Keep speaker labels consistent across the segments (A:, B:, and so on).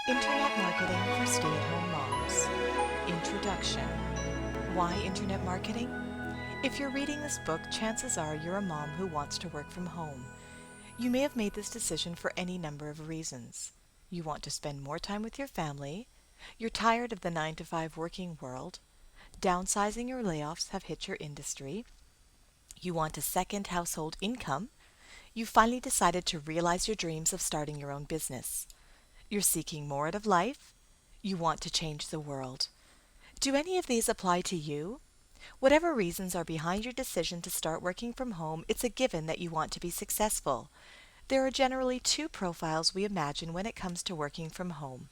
A: Internet Marketing for Stay-at-Home Moms. Introduction. Why Internet Marketing? If you're reading this book, chances are you're a mom who wants to work from home. You may have made this decision for any number of reasons. You want to spend more time with your family, you're tired of the 9 to 5 working world, downsizing or layoffs have hit your industry, you want a second household income, you finally decided to realize your dreams of starting your own business. You're seeking more out of life. You want to change the world. Do any of these apply to you? Whatever reasons are behind your decision to start working from home, it's a given that you want to be successful. There are generally two profiles we imagine when it comes to working from home.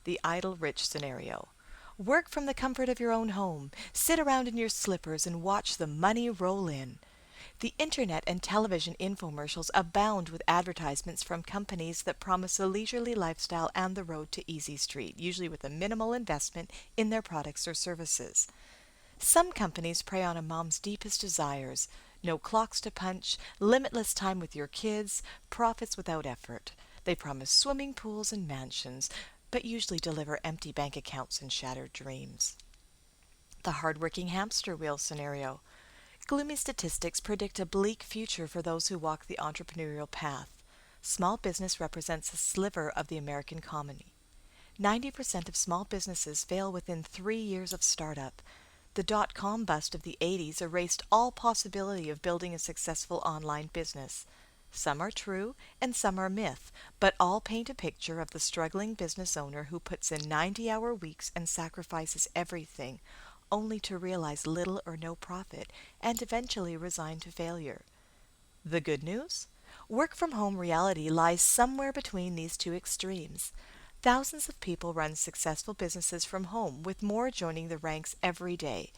A: The idle rich scenario. Work from the comfort of your own home. Sit around in your slippers and watch the money roll in. The internet and television infomercials abound with advertisements from companies that promise a leisurely lifestyle and the road to Easy Street, usually with a minimal investment in their products or services. Some companies prey on a mom's deepest desires: no clocks to punch, limitless time with your kids, profits without effort. They promise swimming pools and mansions, but usually deliver empty bank accounts and shattered dreams. The hardworking hamster wheel scenario. Gloomy statistics predict a bleak future for those who walk the entrepreneurial path. Small business represents a sliver of the American economy. 90% of small businesses fail within 3 years of startup. The dot-com bust of the 80s erased all possibility of building a successful online business. Some are true and some are myth, but all paint a picture of the struggling business owner who puts in 90-hour weeks and sacrifices everything, only to realize little or no profit and eventually resign to failure. The good news? Work from home reality lies somewhere between these two extremes. Thousands of people run successful businesses from home, with more joining the ranks every day.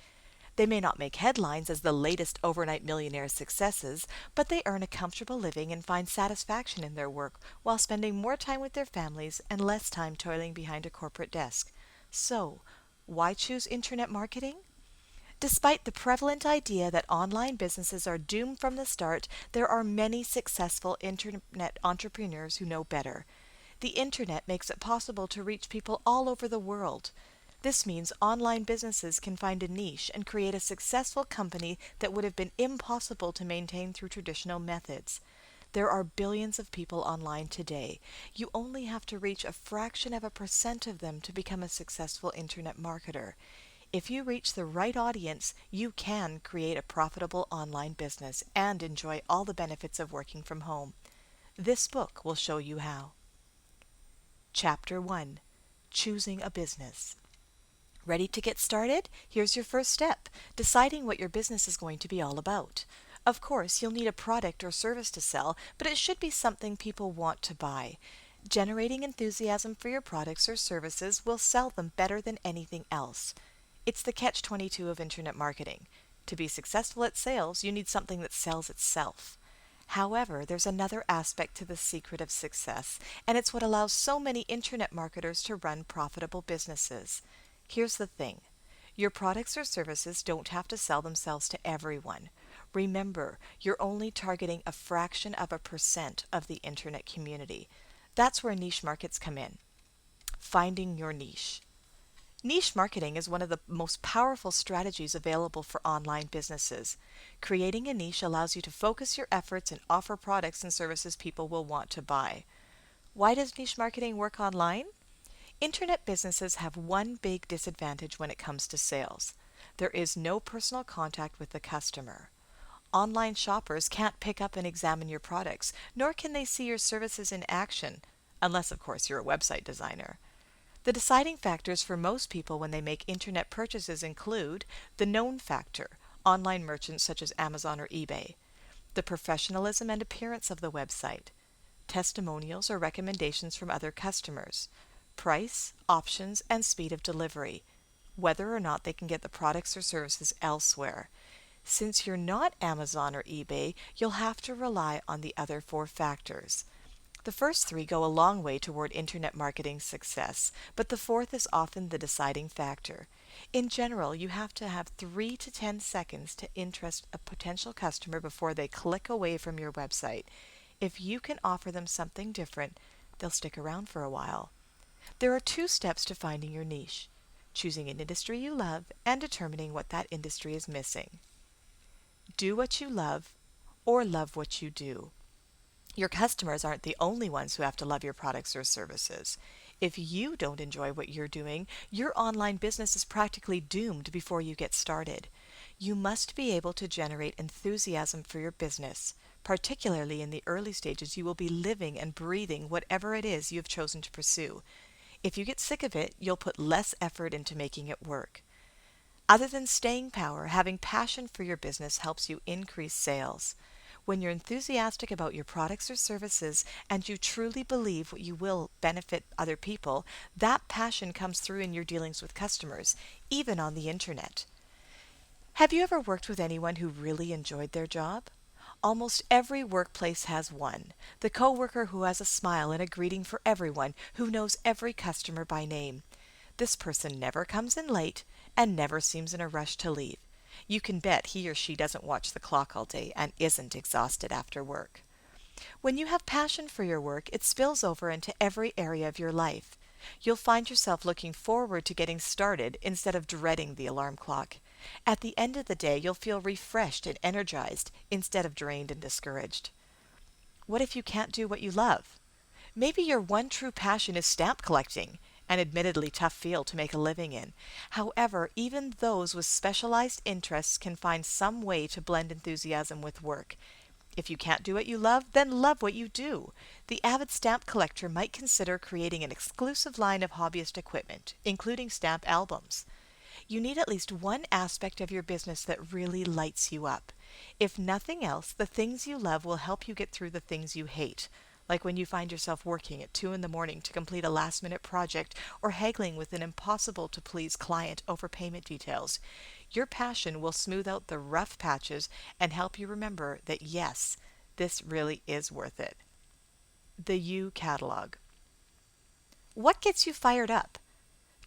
A: They may not make headlines as the latest overnight millionaire successes, but they earn a comfortable living and find satisfaction in their work while spending more time with their families and less time toiling behind a corporate desk. So, why choose internet marketing? Despite the prevalent idea that online businesses are doomed from the start, there are many successful internet entrepreneurs who know better. The internet makes it possible to reach people all over the world. This means online businesses can find a niche and create a successful company that would have been impossible to maintain through traditional methods. There are billions of people online today. You only have to reach a fraction of a percent of them to become a successful internet marketer. If you reach the right audience, you can create a profitable online business and enjoy all the benefits of working from home. This book will show you how. Chapter 1. Choosing a Business. Ready to get started? Here's your first step: deciding what your business is going to be all about. Of course, you'll need a product or service to sell, but it should be something people want to buy. Generating enthusiasm for your products or services will sell them better than anything else. It's the catch-22 of internet marketing. To be successful at sales, you need something that sells itself. However, there's another aspect to the secret of success, and it's what allows so many internet marketers to run profitable businesses. Here's the thing: your products or services don't have to sell themselves to everyone. Remember, you're only targeting a fraction of a percent of the internet community. That's where niche markets come in. Finding your niche. Niche marketing is one of the most powerful strategies available for online businesses. Creating a niche allows you to focus your efforts and offer products and services people will want to buy. Why does niche marketing work online? Internet businesses have one big disadvantage when it comes to sales. There is no personal contact with the customer. Online shoppers can't pick up and examine your products, nor can they see your services in action, unless, of course, you're a website designer. The deciding factors for most people when they make internet purchases include the known factor, online merchants such as Amazon or eBay, the professionalism and appearance of the website, testimonials or recommendations from other customers, price, options, and speed of delivery, whether or not they can get the products or services elsewhere. Since you're not Amazon or eBay, you'll have to rely on the other 4 factors. The first 3 go a long way toward internet marketing success, but the fourth is often the deciding factor. In general, you have to have 3 to 10 seconds to interest a potential customer before they click away from your website. If you can offer them something different, they'll stick around for a while. There are two steps to finding your niche: choosing an industry you love and determining what that industry is missing. Do what you love or love what you do. Your customers aren't the only ones who have to love your products or services. If you don't enjoy what you're doing, your online business is practically doomed before you get started. You must be able to generate enthusiasm for your business. Particularly in the early stages, you will be living and breathing whatever it is you have chosen to pursue. If you get sick of it, you'll put less effort into making it work. Other than staying power, having passion for your business helps you increase sales. When you're enthusiastic about your products or services and you truly believe what you will benefit other people, that passion comes through in your dealings with customers, even on the internet. Have you ever worked with anyone who really enjoyed their job? Almost every workplace has one. The coworker who has a smile and a greeting for everyone, who knows every customer by name. This person never comes in late and never seems in a rush to leave. You can bet he or she doesn't watch the clock all day and isn't exhausted after work. When you have passion for your work, it spills over into every area of your life. You'll find yourself looking forward to getting started instead of dreading the alarm clock. At the end of the day, you'll feel refreshed and energized instead of drained and discouraged. What if you can't do what you love? Maybe your one true passion is stamp collecting, an admittedly tough field to make a living in. However, even those with specialized interests can find some way to blend enthusiasm with work. If you can't do what you love, then love what you do. The avid stamp collector might consider creating an exclusive line of hobbyist equipment, including stamp albums. You need at least one aspect of your business that really lights you up. If nothing else, the things you love will help you get through the things you hate. Like when you find yourself working at 2 in the morning to complete a last-minute project or haggling with an impossible-to-please client over payment details. Your passion will smooth out the rough patches and help you remember that yes, this really is worth it. The You Catalog. What gets you fired up?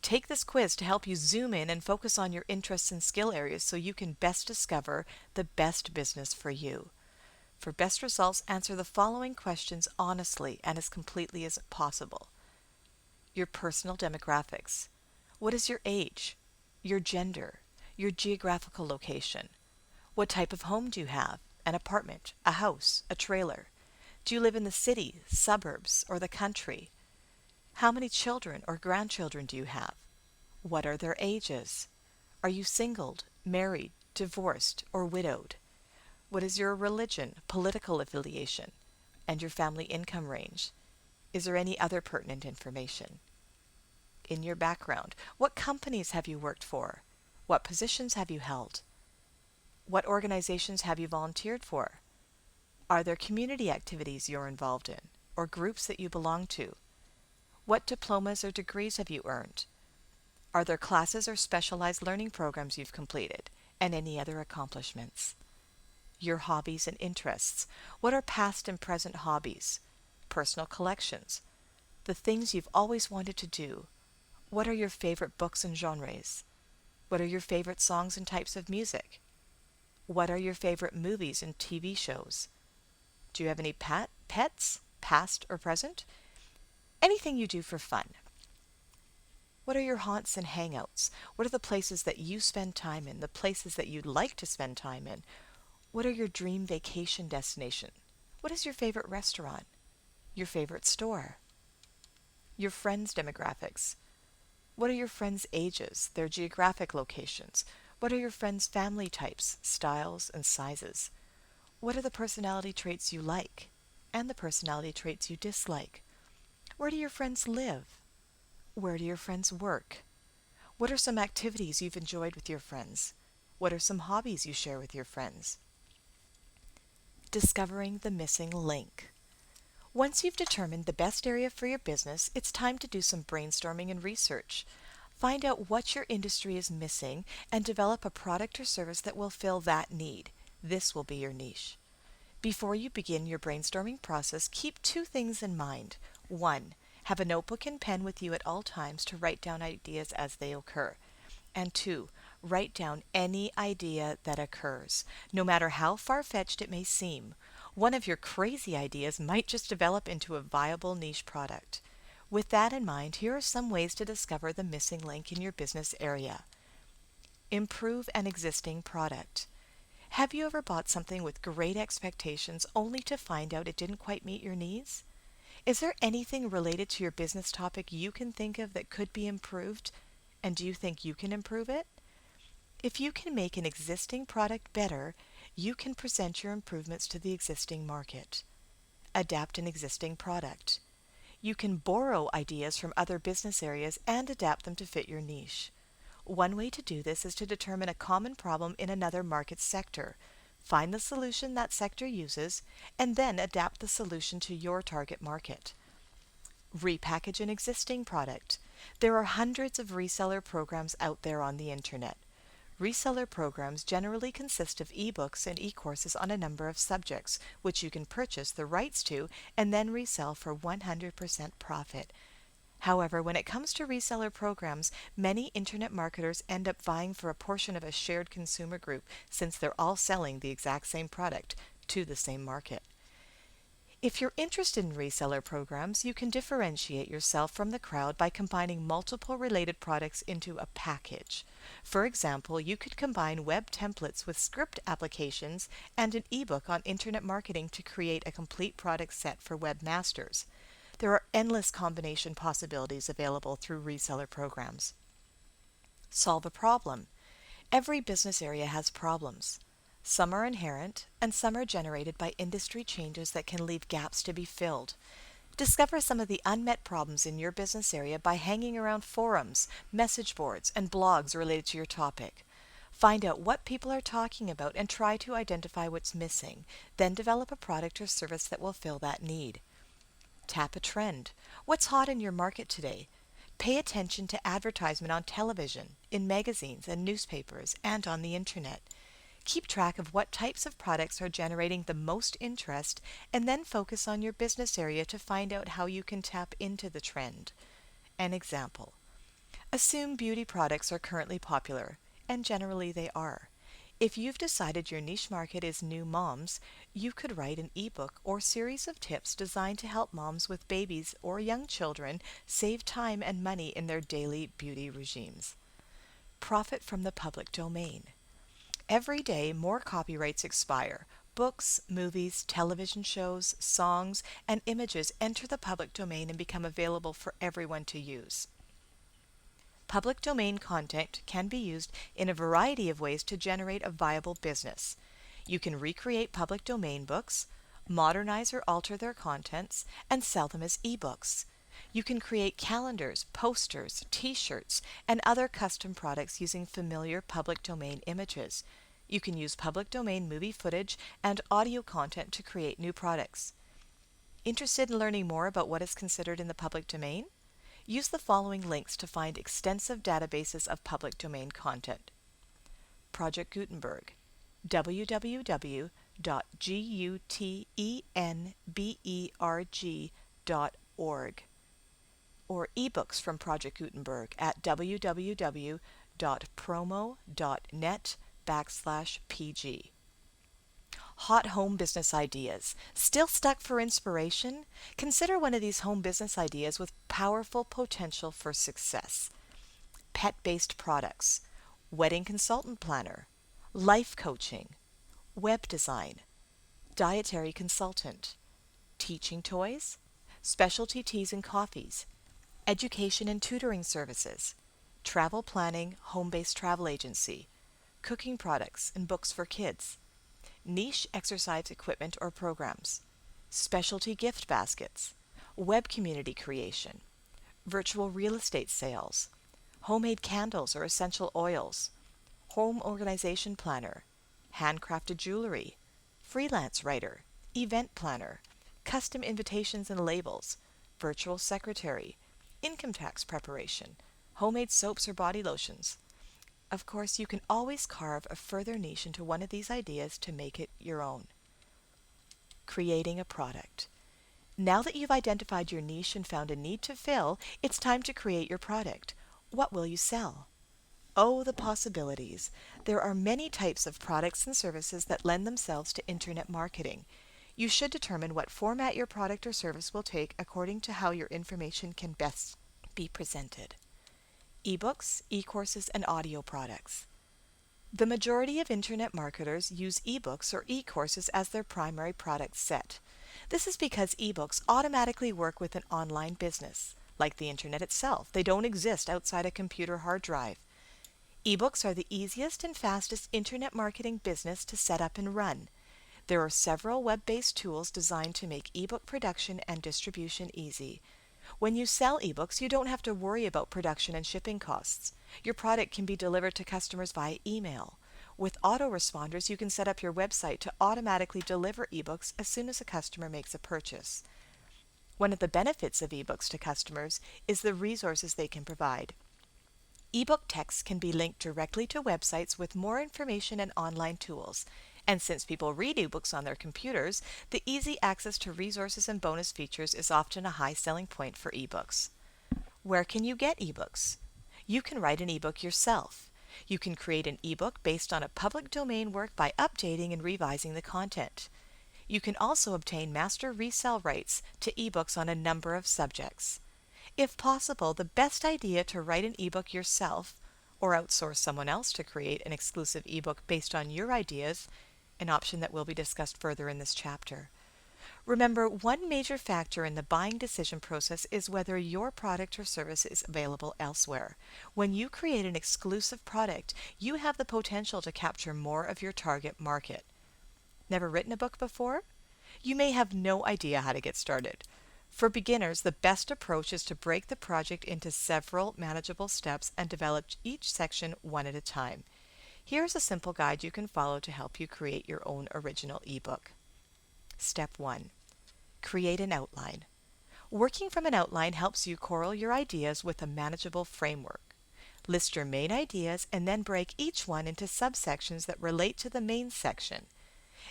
A: Take this quiz to help you zoom in and focus on your interests and skill areas so you can best discover the best business for you. For best results, answer the following questions honestly and as completely as possible. Your personal demographics. What is your age? Your gender? Your geographical location? What type of home do you have? An apartment, a house, a trailer? Do you live in the city, suburbs, or the country? How many children or grandchildren do you have? What are their ages? Are you singled, married, divorced, or widowed? What is your religion, political affiliation, and your family income range? Is there any other pertinent information? In your background, what companies have you worked for? What positions have you held? What organizations have you volunteered for? Are there community activities you're involved in, or groups that you belong to? What diplomas or degrees have you earned? Are there classes or specialized learning programs you've completed, and any other accomplishments? Your hobbies and interests. What are past and present hobbies? Personal collections. The things you've always wanted to do. What are your favorite books and genres? What are your favorite songs and types of music? What are your favorite movies and TV shows? Do you have any pets, past or present? Anything you do for fun. What are your haunts and hangouts? What are the places that you spend time in, the places that you'd like to spend time in? What are your dream vacation destination? What is your favorite restaurant? Your favorite store? Your friends' demographics. What are your friends' ages, their geographic locations? What are your friends' family types, styles, and sizes? What are the personality traits you like and the personality traits you dislike? Where do your friends live? Where do your friends work? What are some activities you've enjoyed with your friends? What are some hobbies you share with your friends? Discovering the missing link. Once you've determined the best area for your business, it's time to do some brainstorming and research. Find out what your industry is missing and develop a product or service that will fill that need. This will be your niche. Before you begin your brainstorming process, keep 2 things in mind. 1. Have a notebook and pen with you at all times to write down ideas as they occur. And 2. Write down any idea that occurs, no matter how far-fetched it may seem. One of your crazy ideas might just develop into a viable niche product. With that in mind, here are some ways to discover the missing link in your business area. Improve an existing product. Have you ever bought something with great expectations only to find out it didn't quite meet your needs? Is there anything related to your business topic you can think of that could be improved? And do you think you can improve it? If you can make an existing product better, you can present your improvements to the existing market. Adapt an existing product. You can borrow ideas from other business areas and adapt them to fit your niche. One way to do this is to determine a common problem in another market sector. Find the solution that sector uses, and then adapt the solution to your target market. Repackage an existing product. There are hundreds of reseller programs out there on the internet. Reseller programs generally consist of ebooks and e-courses on a number of subjects, which you can purchase the rights to and then resell for 100% profit. However, when it comes to reseller programs, many internet marketers end up vying for a portion of a shared consumer group since they're all selling the exact same product to the same market. If you're interested in reseller programs, you can differentiate yourself from the crowd by combining multiple related products into a package. For example, you could combine web templates with script applications and an ebook on internet marketing to create a complete product set for webmasters. There are endless combination possibilities available through reseller programs. Solve a problem. Every business area has problems. Some are inherent, and some are generated by industry changes that can leave gaps to be filled. Discover some of the unmet problems in your business area by hanging around forums, message boards, and blogs related to your topic. Find out what people are talking about and try to identify what's missing. Then develop a product or service that will fill that need. Tap a trend. What's hot in your market today? Pay attention to advertisement on television, in magazines and newspapers, and on the internet. Keep track of what types of products are generating the most interest and then focus on your business area to find out how you can tap into the trend. An example. Assume beauty products are currently popular, and generally they are. If you've decided your niche market is new moms, you could write an ebook or series of tips designed to help moms with babies or young children save time and money in their daily beauty regimes. Profit from the public domain. Every day, more copyrights expire. Books, movies, television shows, songs, and images enter the public domain and become available for everyone to use. Public domain content can be used in a variety of ways to generate a viable business. You can recreate public domain books, modernize or alter their contents, and sell them as ebooks. You can create calendars, posters, t-shirts, and other custom products using familiar public domain images. You can use public domain movie footage and audio content to create new products. Interested in learning more about what is considered in the public domain? Use the following links to find extensive databases of public domain content. Project Gutenberg, www.gutenberg.org, or ebooks from Project Gutenberg at www.promo.net/PG. Hot home business ideas. Still stuck for inspiration? Consider one of these home business ideas with powerful potential for success. Pet-based products, wedding consultant planner, life coaching, web design, dietary consultant, teaching toys, specialty teas and coffees, education and tutoring services, travel planning, home-based travel agency, cooking products and books for kids, niche exercise equipment or programs, specialty gift baskets, web community creation, virtual real estate sales, homemade candles or essential oils, home organization planner, handcrafted jewelry, freelance writer, event planner, custom invitations and labels, virtual secretary, income tax preparation, homemade soaps or body lotions. Of course, you can always carve a further niche into one of these ideas to make it your own. Creating a product. Now that you've identified your niche and found a need to fill, it's time to create your product. What will you sell? Oh, the possibilities. There are many types of products and services that lend themselves to internet marketing. You should determine what format your product or service will take according to how your information can best be presented. Ebooks, e-courses, and audio products. The majority of Internet marketers use ebooks or e-courses as their primary product set. This is because ebooks automatically work with an online business. Like the Internet itself, they don't exist outside a computer hard drive. Ebooks are the easiest and fastest Internet marketing business to set up and run. There are several web-based tools designed to make ebook production and distribution easy. When you sell ebooks, you don't have to worry about production and shipping costs. Your product can be delivered to customers via email. With autoresponders, you can set up your website to automatically deliver ebooks as soon as a customer makes a purchase. One of the benefits of ebooks to customers is the resources they can provide. Ebook texts can be linked directly to websites with more information and online tools. And since people read ebooks on their computers, the easy access to resources and bonus features is often a high selling point for ebooks. Where can you get ebooks? You can write an ebook yourself. You can create an ebook based on a public domain work by updating and revising the content. You can also obtain master resale rights to ebooks on a number of subjects. If possible, the best idea to write an ebook yourself or outsource someone else to create an exclusive ebook based on your ideas, an option that will be discussed further in this chapter. Remember, one major factor in the buying decision process is whether your product or service is available elsewhere. When you create an exclusive product, you have the potential to capture more of your target market. Never written a book before? You may have no idea how to get started. For beginners, the best approach is to break the project into several manageable steps and develop each section one at a time. Here's a simple guide you can follow to help you create your own original ebook. Step 1. Create an outline. Working from an outline helps you corral your ideas with a manageable framework. List your main ideas and then break each one into subsections that relate to the main section.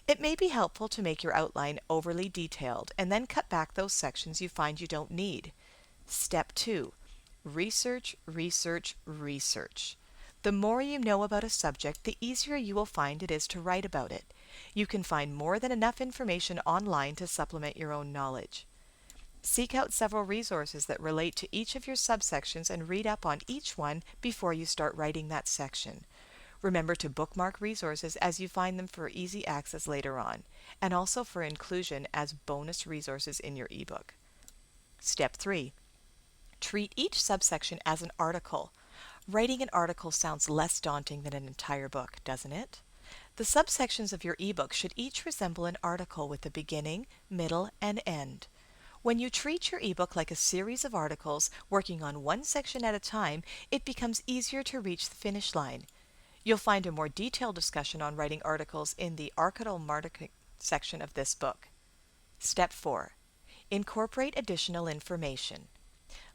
A: It may be helpful to make your outline overly detailed and then cut back those sections you find you don't need. Step 2. Research, research, research. The more you know about a subject, the easier you will find it is to write about it. You can find more than enough information online to supplement your own knowledge. Seek out several resources that relate to each of your subsections and read up on each one before you start writing that section. Remember to bookmark resources as you find them for easy access later on, and also for inclusion as bonus resources in your ebook. Step 3. Treat each subsection as an article. Writing an article sounds less daunting than an entire book, doesn't it? The subsections of your ebook should each resemble an article with a beginning, middle, and end. When you treat your ebook like a series of articles, working on one section at a time, it becomes easier to reach the finish line. You'll find a more detailed discussion on writing articles in the article marketing section of this book. Step 4. Incorporate additional information.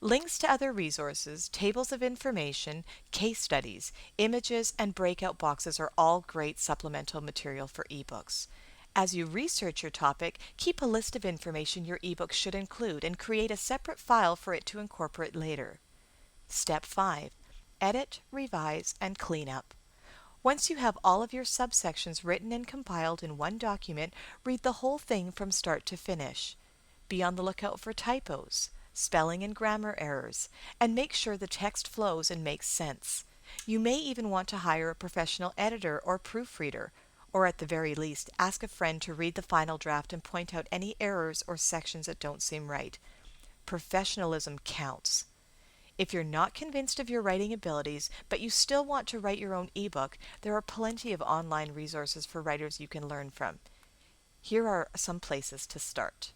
A: Links to other resources, tables of information, case studies, images, and breakout boxes are all great supplemental material for ebooks. As you research your topic, keep a list of information your ebook should include and create a separate file for it to incorporate later. Step 5. Edit, revise, and clean up. Once you have all of your subsections written and compiled in one document, read the whole thing from start to finish. Be on the lookout for typos, spelling and grammar errors, and make sure the text flows and makes sense. You may even want to hire a professional editor or proofreader, or at the very least, ask a friend to read the final draft and point out any errors or sections that don't seem right. Professionalism counts. If you're not convinced of your writing abilities, but you still want to write your own ebook, there are plenty of online resources for writers you can learn from. Here are some places to start.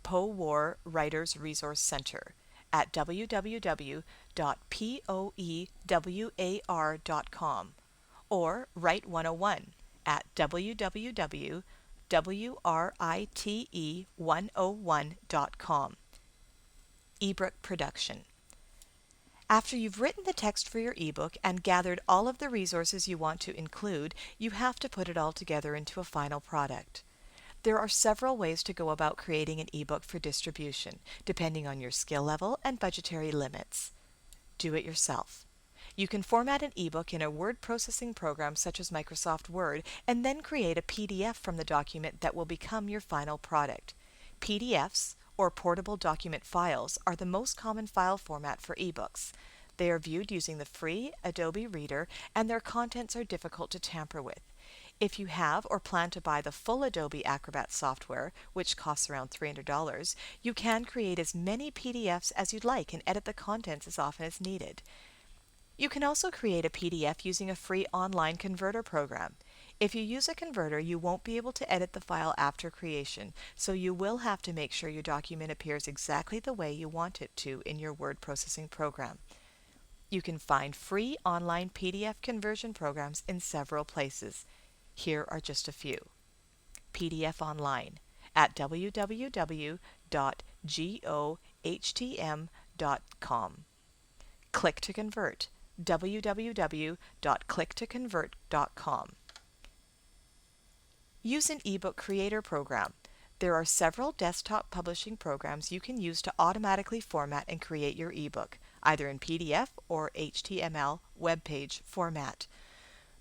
A: POWAR Writers Resource Center at www.poewar.com or Write 101 at www.write101.com. Ebook production. After you've written the text for your ebook and gathered all of the resources you want to include, you have to put it all together into a final product. There are several ways to go about creating an ebook for distribution, depending on your skill level and budgetary limits. Do it yourself. You can format an ebook in a word processing program such as Microsoft Word and then create a PDF from the document that will become your final product. PDFs, or portable document files, are the most common file format for ebooks. They are viewed using the free Adobe Reader, and their contents are difficult to tamper with. If you have or plan to buy the full Adobe Acrobat software, which costs around $300, you can create as many PDFs as you'd like and edit the contents as often as needed. You can also create a PDF using a free online converter program. If you use a converter, you won't be able to edit the file after creation, so you will have to make sure your document appears exactly the way you want it to in your word processing program. You can find free online PDF conversion programs in several places. Here are just a few. PDF Online at www.gohtm.com. Click to Convert, www.clicktoconvert.com. Use an ebook creator program. There are several desktop publishing programs you can use to automatically format and create your ebook, either in PDF or HTML web page format.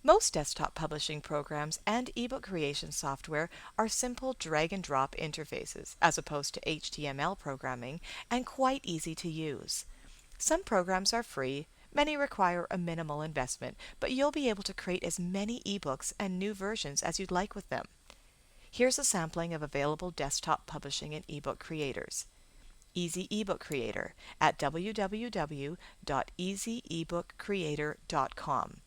A: Most desktop publishing programs and ebook creation software are simple drag-and-drop interfaces, as opposed to HTML programming, and quite easy to use. Some programs are free, many require a minimal investment, but you'll be able to create as many ebooks and new versions as you'd like with them. Here's a sampling of available desktop publishing and ebook creators. Easy eBook Creator at www.easyebookcreator.com.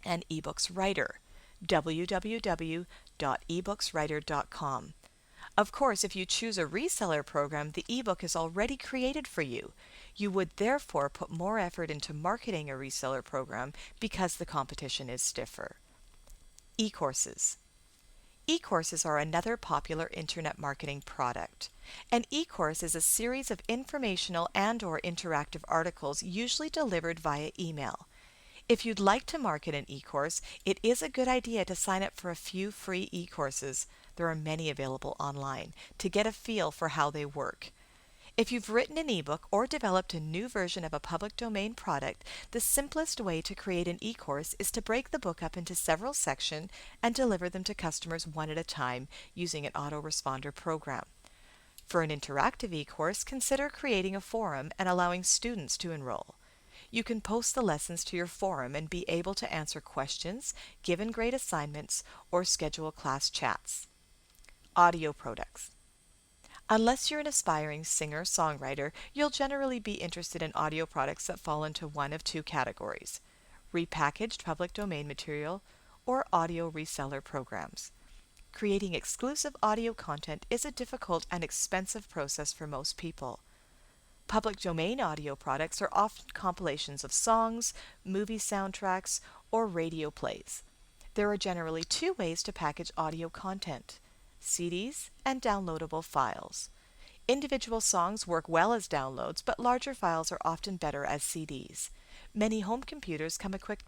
A: and eBooks Writer, www.ebookswriter.com. Of course, if you choose a reseller program, the ebook is already created for you. You would therefore put more effort into marketing a reseller program because the competition is stiffer. E-courses. E-courses are another popular internet marketing product. An e-course is a series of informational and/or interactive articles usually delivered via email. If you'd like to market an e-course, it is a good idea to sign up for a few free e-courses, there are many available online, to get a feel for how they work. If you've written an ebook or developed a new version of a public domain product, the simplest way to create an e-course is to break the book up into several sections and deliver them to customers one at a time using an autoresponder program. For an interactive e-course, consider creating a forum and allowing students to enroll. You can post the lessons to your forum and be able to answer questions, give and grade assignments, or schedule class chats. Audio products. Unless you're an aspiring singer-songwriter, you'll generally be interested in audio products that fall into one of two categories: repackaged public domain material or audio reseller programs. Creating exclusive audio content is a difficult and expensive process for most people. Public domain audio products are often compilations of songs, movie soundtracks, or radio plays. There are generally two ways to package audio content: CDs and downloadable files. Individual songs work well as downloads, but larger files are often better as CDs. Many home computers come equipped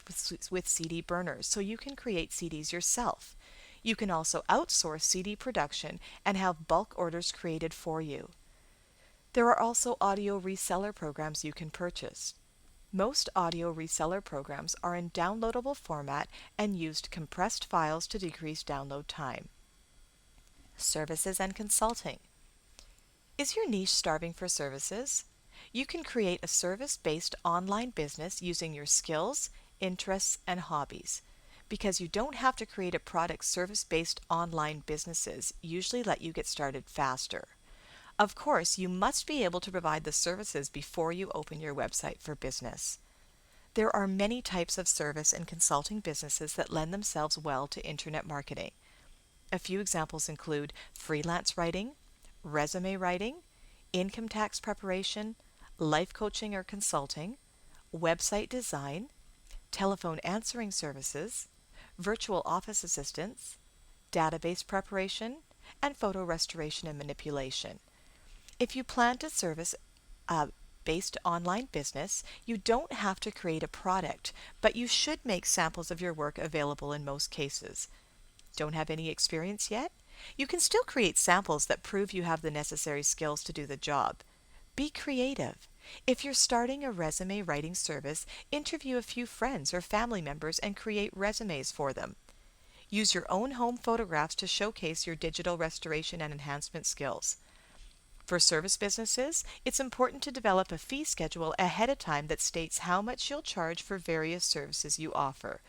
A: with CD burners, so you can create CDs yourself. You can also outsource CD production and have bulk orders created for you. There are also audio reseller programs you can purchase. Most audio reseller programs are in downloadable format and used compressed files to decrease download time. Services and consulting. Is your niche starving for services? You can create a service-based online business using your skills, interests, and hobbies. Because you don't have to create a product, service-based online businesses usually let you get started faster. Of course, you must be able to provide the services before you open your website for business. There are many types of service and consulting businesses that lend themselves well to internet marketing. A few examples include freelance writing, resume writing, income tax preparation, life coaching or consulting, website design, telephone answering services, virtual office assistants, database preparation, and photo restoration and manipulation. If you plan to service based online business, you don't have to create a product, but you should make samples of your work available in most cases. Don't have any experience yet? You can still create samples that prove you have the necessary skills to do the job. Be creative. If you're starting a resume writing service, interview a few friends or family members and create resumes for them. Use your own home photographs to showcase your digital restoration and enhancement skills. For service businesses, it's important to develop a fee schedule ahead of time that states how much you'll charge for various services you offer.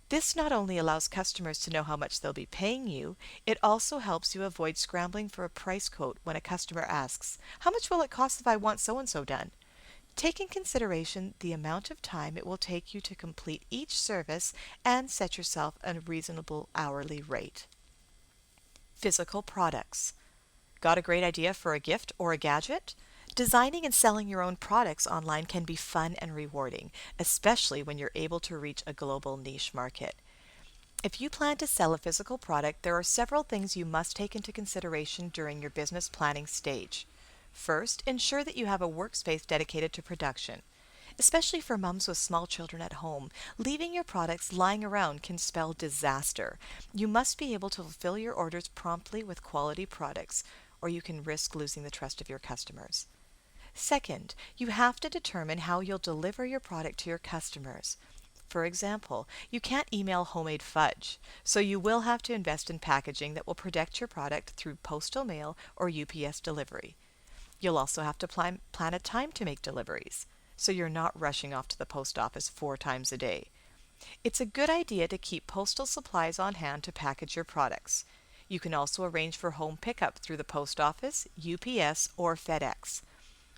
A: This not only allows customers to know how much they'll be paying you, it also helps you avoid scrambling for a price quote when a customer asks, "How much will it cost if I want so and so done?" Take in consideration the amount of time it will take you to complete each service and set yourself a reasonable hourly rate. Physical products. Got a great idea for a gift or a gadget? Designing and selling your own products online can be fun and rewarding, especially when you're able to reach a global niche market. If you plan to sell a physical product, there are several things you must take into consideration during your business planning stage. First, ensure that you have a workspace dedicated to production. Especially for moms with small children at home, leaving your products lying around can spell disaster. You must be able to fulfill your orders promptly with quality products, or you can risk losing the trust of your customers. Second, you have to determine how you'll deliver your product to your customers. For example, you can't email homemade fudge, so you will have to invest in packaging that will protect your product through postal mail or UPS delivery. You'll also have to plan a time to make deliveries, so you're not rushing off to the post office 4 times a day. It's a good idea to keep postal supplies on hand to package your products. You can also arrange for home pickup through the post office, UPS, or FedEx.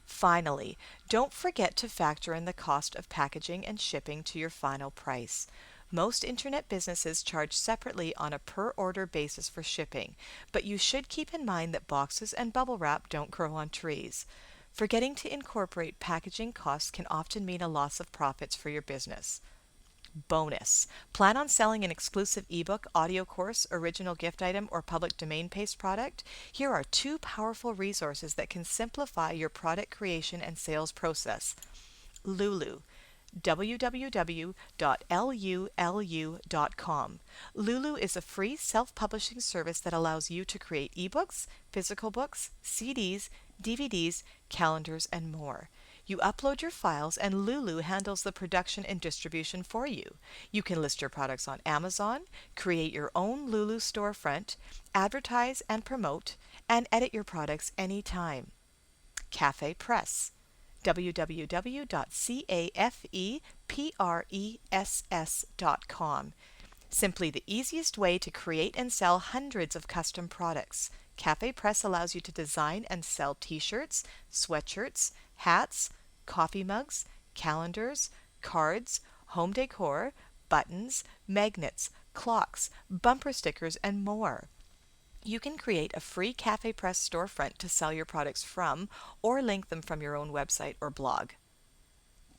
A: Finally, don't forget to factor in the cost of packaging and shipping to your final price. Most internet businesses charge separately on a per-order basis for shipping, but you should keep in mind that boxes and bubble wrap don't grow on trees. Forgetting to incorporate packaging costs can often mean a loss of profits for your business. Bonus. Plan on selling an exclusive ebook, audio course, original gift item, or public domain-based product? Here are 2 powerful resources that can simplify your product creation and sales process. Lulu. www.lulu.com. Lulu is a free self-publishing service that allows you to create ebooks, physical books, CDs, DVDs, calendars, and more. You upload your files and Lulu handles the production and distribution for you. You can list your products on Amazon, create your own Lulu storefront, advertise and promote, and edit your products anytime. Cafe Press. www.cafepress.com. Simply the easiest way to create and sell hundreds of custom products. Cafe Press allows you to design and sell t-shirts, sweatshirts, hats, coffee mugs, calendars, cards, home decor, buttons, magnets, clocks, bumper stickers, and more. You can create a free Cafe Press storefront to sell your products from or link them from your own website or blog.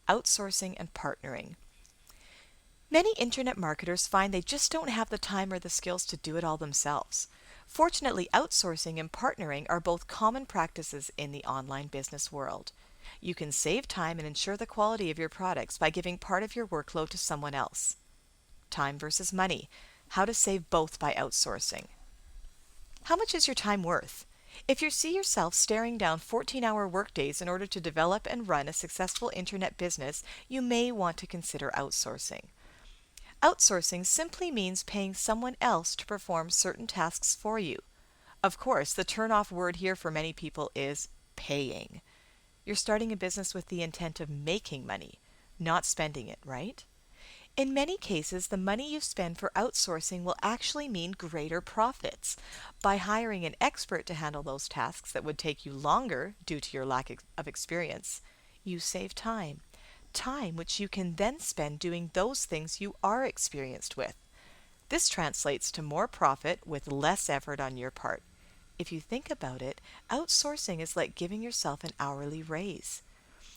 A: Outsourcing and partnering. Many internet marketers find they just don't have the time or the skills to do it all themselves. Fortunately, outsourcing and partnering are both common practices in the online business world. You can save time and ensure the quality of your products by giving part of your workload to someone else. Time versus money. How to save both by outsourcing. How much is your time worth? If you see yourself staring down 14-hour workdays in order to develop and run a successful internet business, you may want to consider outsourcing. Outsourcing simply means paying someone else to perform certain tasks for you. Of course, the turn-off word here for many people is paying. You're starting a business with the intent of making money, not spending it, right? In many cases, the money you spend for outsourcing will actually mean greater profits. By hiring an expert to handle those tasks that would take you longer due to your lack of experience, you save time. Time which you can then spend doing those things you are experienced with. This translates to more profit with less effort on your part. If you think about it, outsourcing is like giving yourself an hourly raise.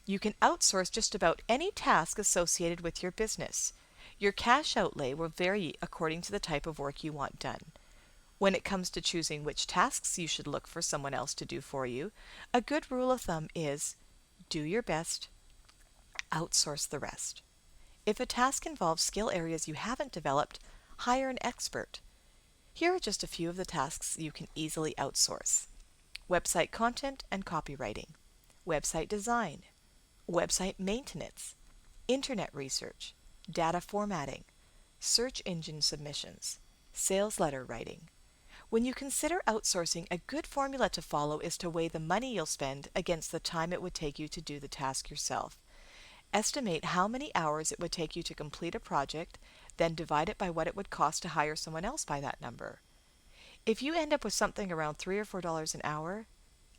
A: You can outsource just about any task associated with your business. Your cash outlay will vary according to the type of work you want done. When it comes to choosing which tasks you should look for someone else to do for you, a good rule of thumb is do your best, outsource the rest. If a task involves skill areas you haven't developed, hire an expert. Here are just a few of the tasks you can easily outsource. Website content and copywriting, website design, website maintenance, internet research, data formatting, search engine submissions, sales letter writing. When you consider outsourcing, a good formula to follow is to weigh the money you'll spend against the time it would take you to do the task yourself. Estimate how many hours it would take you to complete a project, then divide it by what it would cost to hire someone else by that number. If you end up with something around $3 or $4 an hour,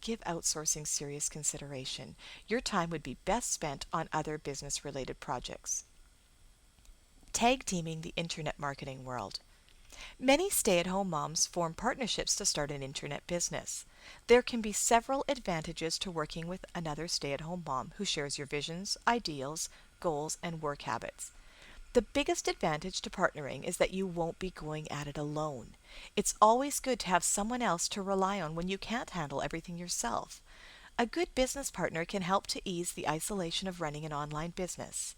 A: give outsourcing serious consideration. Your time would be best spent on other business-related projects. Tag teaming the internet marketing world. Many stay-at-home moms form partnerships to start an internet business. There can be several advantages to working with another stay-at-home mom who shares your visions, ideals, goals, and work habits. The biggest advantage to partnering is that you won't be going at it alone. It's always good to have someone else to rely on when you can't handle everything yourself. A good business partner can help to ease the isolation of running an online business.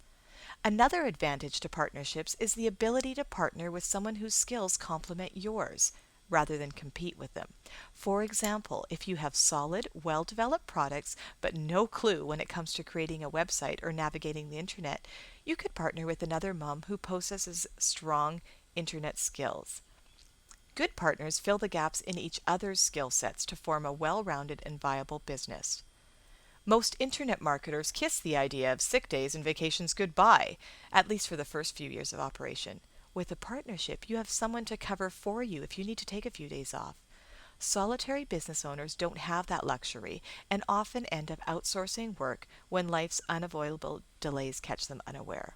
A: Another advantage to partnerships is the ability to partner with someone whose skills complement yours, rather than compete with them. For example, if you have solid, well-developed products but no clue when it comes to creating a website or navigating the internet, you could partner with another mom who possesses strong internet skills. Good partners fill the gaps in each other's skill sets to form a well-rounded and viable business. Most internet marketers kiss the idea of sick days and vacations goodbye, at least for the first few years of operation. With a partnership, you have someone to cover for you if you need to take a few days off. Solitary business owners don't have that luxury and often end up outsourcing work when life's unavoidable delays catch them unaware.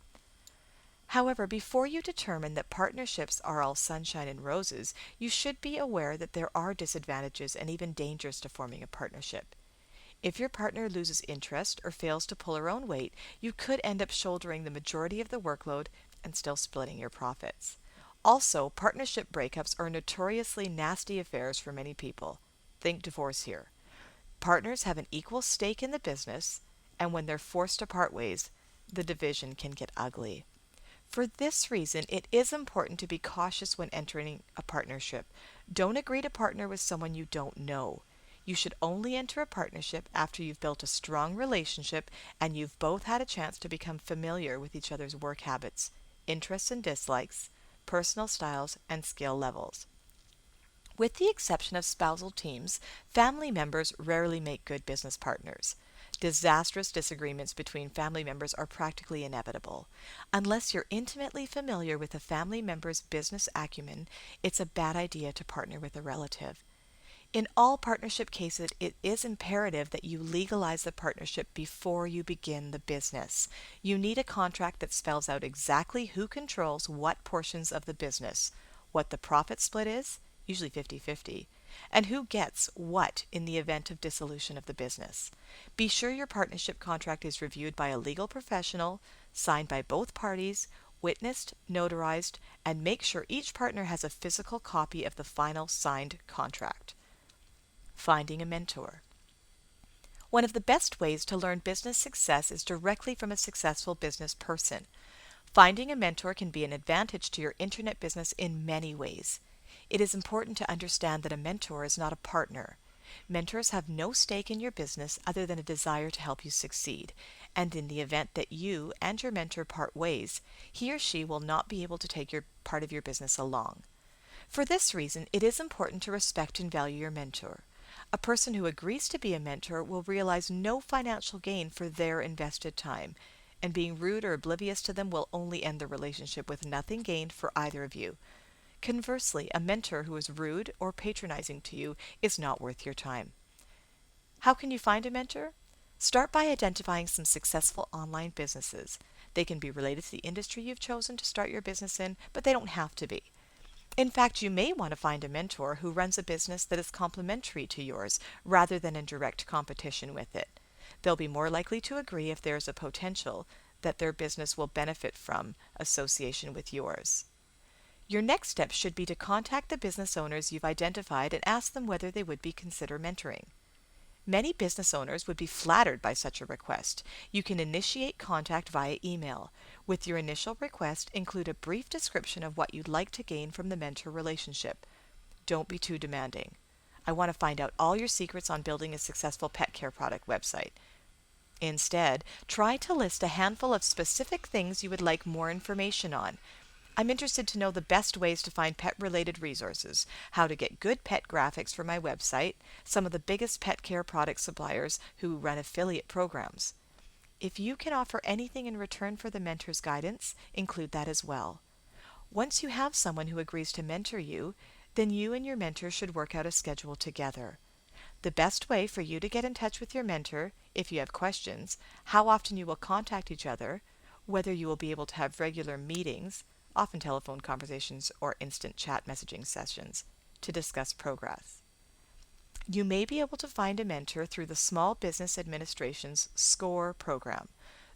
A: However, before you determine that partnerships are all sunshine and roses, you should be aware that there are disadvantages and even dangers to forming a partnership. If your partner loses interest or fails to pull her own weight, you could end up shouldering the majority of the workload and still splitting your profits. Also, partnership breakups are notoriously nasty affairs for many people. Think divorce here. Partners have an equal stake in the business, and when they're forced to part ways, the division can get ugly. For this reason, it is important to be cautious when entering a partnership. Don't agree to partner with someone you don't know. You should only enter a partnership after you've built a strong relationship and you've both had a chance to become familiar with each other's work habits, interests and dislikes, personal styles, and skill levels. With the exception of spousal teams, family members rarely make good business partners. Disastrous disagreements between family members are practically inevitable. Unless you're intimately familiar with a family member's business acumen, it's a bad idea to partner with a relative. In all partnership cases, it is imperative that you legalize the partnership before you begin the business. You need a contract that spells out exactly who controls what portions of the business, what the profit split is, usually 50-50, and who gets what in the event of dissolution of the business. Be sure your partnership contract is reviewed by a legal professional, signed by both parties, witnessed, notarized, and make sure each partner has a physical copy of the final signed contract. Finding a mentor. One of the best ways to learn business success is directly from a successful business person. Finding a mentor can be an advantage to your internet business in many ways. It is important to understand that a mentor is not a partner. Mentors have no stake in your business other than a desire to help you succeed, and in the event that you and your mentor part ways, he or she will not be able to take your part of your business along. For this reason, it is important to respect and value your mentor. A person who agrees to be a mentor will realize no financial gain for their invested time, and being rude or oblivious to them will only end the relationship with nothing gained for either of you. Conversely, a mentor who is rude or patronizing to you is not worth your time. How can you find a mentor? Start by identifying some successful online businesses. They can be related to the industry you've chosen to start your business in, but they don't have to be. In fact, you may want to find a mentor who runs a business that is complementary to yours rather than in direct competition with it. They'll be more likely to agree if there is a potential that their business will benefit from association with yours. Your next step should be to contact the business owners you've identified and ask them whether they would consider mentoring. Many business owners would be flattered by such a request. You can initiate contact via email. With your initial request, include a brief description of what you'd like to gain from the mentor relationship. Don't be too demanding. I want to find out all your secrets on building a successful pet care product website. Instead, try to list a handful of specific things you would like more information on. I'm interested to know the best ways to find pet-related resources, how to get good pet graphics for my website, some of the biggest pet care product suppliers who run affiliate programs. If you can offer anything in return for the mentor's guidance, include that as well. Once you have someone who agrees to mentor you, then you and your mentor should work out a schedule together. The best way for you to get in touch with your mentor, if you have questions, how often you will contact each other, whether you will be able to have regular meetings, often telephone conversations or instant chat messaging sessions, to discuss progress. You may be able to find a mentor through the Small Business Administration's SCORE program.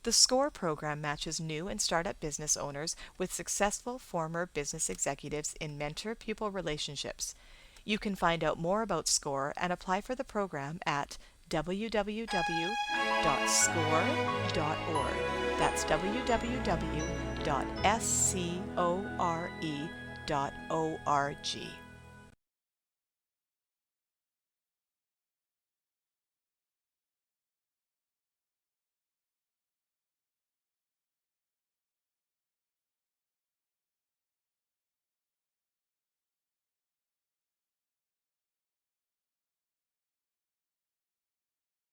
A: The SCORE program matches new and startup business owners with successful former business executives in mentor-pupil relationships. You can find out more about SCORE and apply for the program at www.score.org. That's www.score.org.